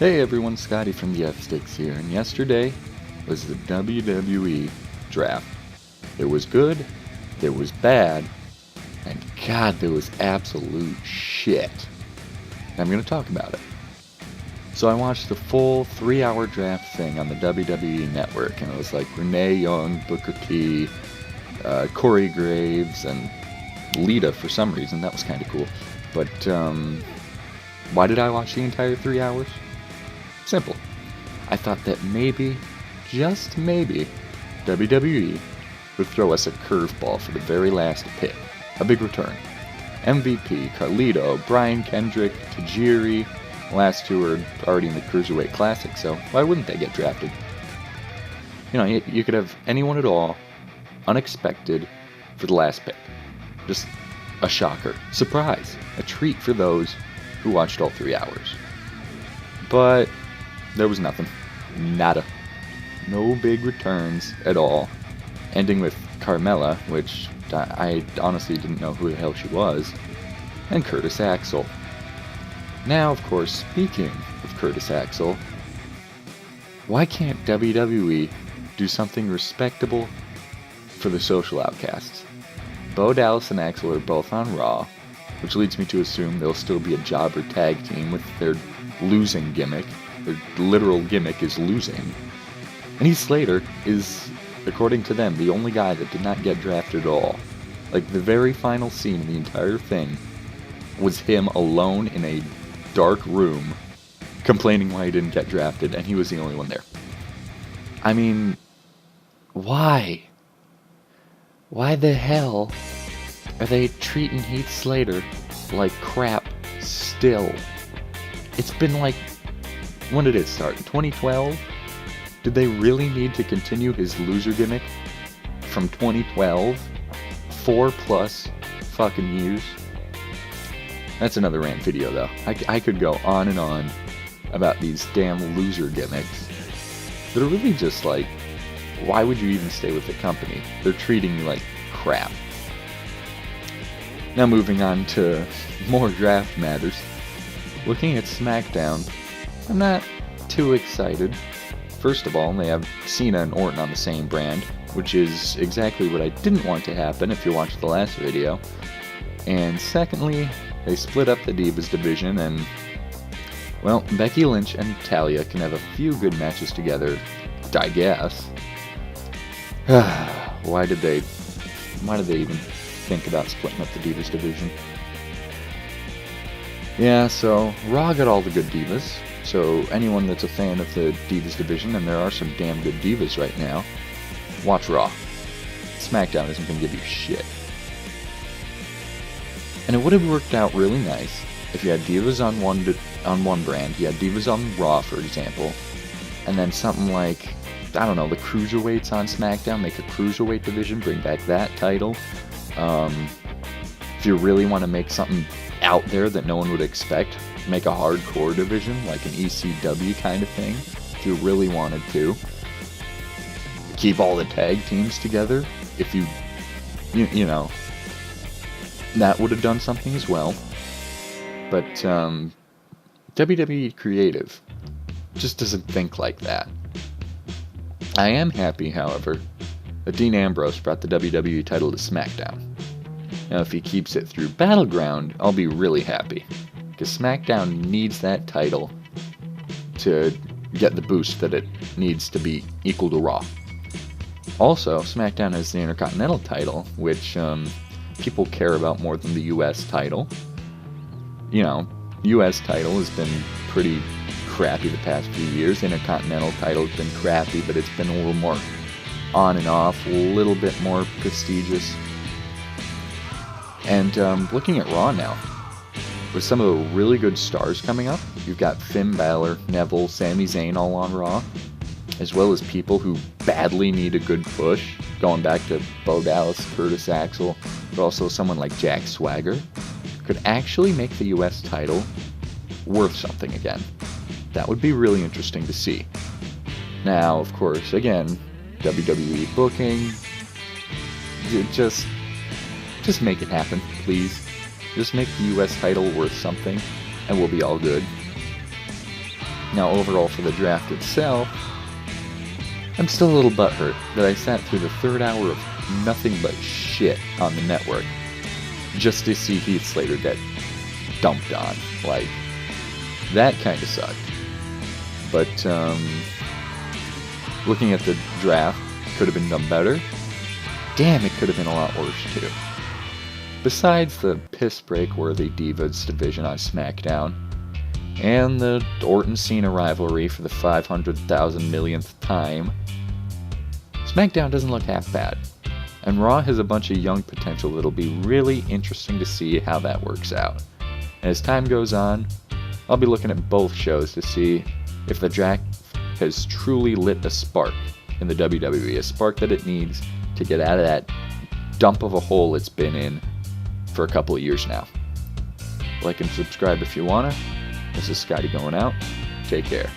Hey everyone, Scotty from the F-Sticks here, and yesterday was the WWE draft. There was good, there was bad, and God, there was absolute shit. And I'm going to talk about it. So I watched the full 3-hour draft thing on the WWE Network, and it was like Renee Young, Booker T, Corey Graves, and Lita for some reason. That was kind of cool. But why did I watch the entire 3 hours? Simple. I thought that maybe, just maybe, WWE would throw us a curveball for the very last pick. A big return. MVP, Carlito, Brian Kendrick, Tajiri. Last two are already in the Cruiserweight Classic, so why wouldn't they get drafted? You know, you could have anyone at all, unexpected, for the last pick. Just a shocker. Surprise. A treat for those who watched all 3 hours. But there was nothing. Nada. No big returns at all. Ending with Carmella, which I honestly didn't know who the hell she was, and Curtis Axel. Now, of course, speaking of Curtis Axel, why can't WWE do something respectable for the social outcasts? Bo Dallas and Axel are both on Raw, which leads me to assume they'll still be a jobber tag team with their losing gimmick. Their literal gimmick is losing. And Heath Slater is, according to them, the only guy that did not get drafted at all. Like, the very final scene of the entire thing was him alone in a dark room complaining why he didn't get drafted, and he was the only one there. I mean, why? Why the hell are they treating Heath Slater like crap still? It's been like, when did it start? In 2012? Did they really need to continue his loser gimmick from 2012? 4+ fucking years? That's another rant video though. I could go on and on about these damn loser gimmicks that are really just like, why would you even stay with the company? They're treating you like crap. Now moving on to more draft matters. Looking at SmackDown, I'm not too excited. First of all, they have Cena and Orton on the same brand, which is exactly what I didn't want to happen if you watched the last video. And secondly, they split up the Divas division, and, well, Becky Lynch and Talia can have a few good matches together, I guess. Why did they even think about splitting up the Divas division? Yeah, so Raw got all the good divas, so anyone that's a fan of the Divas division, and there are some damn good divas right now, watch Raw. SmackDown isn't going to give you shit. And it would have worked out really nice if you had divas on one brand, you had divas on Raw, for example, and then something like, I don't know, the Cruiserweights on SmackDown, make a Cruiserweight division, bring back that title. If you really want to make something out there that no one would expect, make a hardcore division, like an ECW kind of thing, if you really wanted to. Keep all the tag teams together, if you know, that would have done something as well. But WWE Creative just doesn't think like that. I am happy, however, that Dean Ambrose brought the WWE title to SmackDown. Now, if he keeps it through Battleground, I'll be really happy, because SmackDown needs that title to get the boost that it needs to be equal to Raw. Also, SmackDown has the Intercontinental title, which people care about more than the US title. You know, US title has been pretty crappy the past few years. Intercontinental title has been crappy, but it's been a little more on and off, a little bit more prestigious. And looking at Raw now, with some of the really good stars coming up, you've got Finn Balor, Neville, Sami Zayn all on Raw, as well as people who badly need a good push, going back to Bo Dallas, Curtis Axel, but also someone like Jack Swagger, could actually make the US title worth something again. That would be really interesting to see. Now, of course, again, WWE booking, just make it happen, please. Just make the US title worth something, and we'll be all good. Now, overall for the draft itself, I'm still a little butthurt that I sat through the third hour of nothing but shit on the network just to see Heath Slater get dumped on. Like, that kind of sucked. But, looking at the draft, could have been done better. Damn, it could have been a lot worse, too. Besides the piss-break-worthy Divas division on SmackDown, and the Orton-Cena rivalry for the 500,000 millionth time, SmackDown doesn't look half bad. And Raw has a bunch of young potential that'll be really interesting to see how that works out. And as time goes on, I'll be looking at both shows to see if the draft has truly lit a spark in the WWE, a spark that it needs to get out of that dump of a hole it's been in for a couple of years now. Like and subscribe if you wanna. This is Scotty going out. Take care.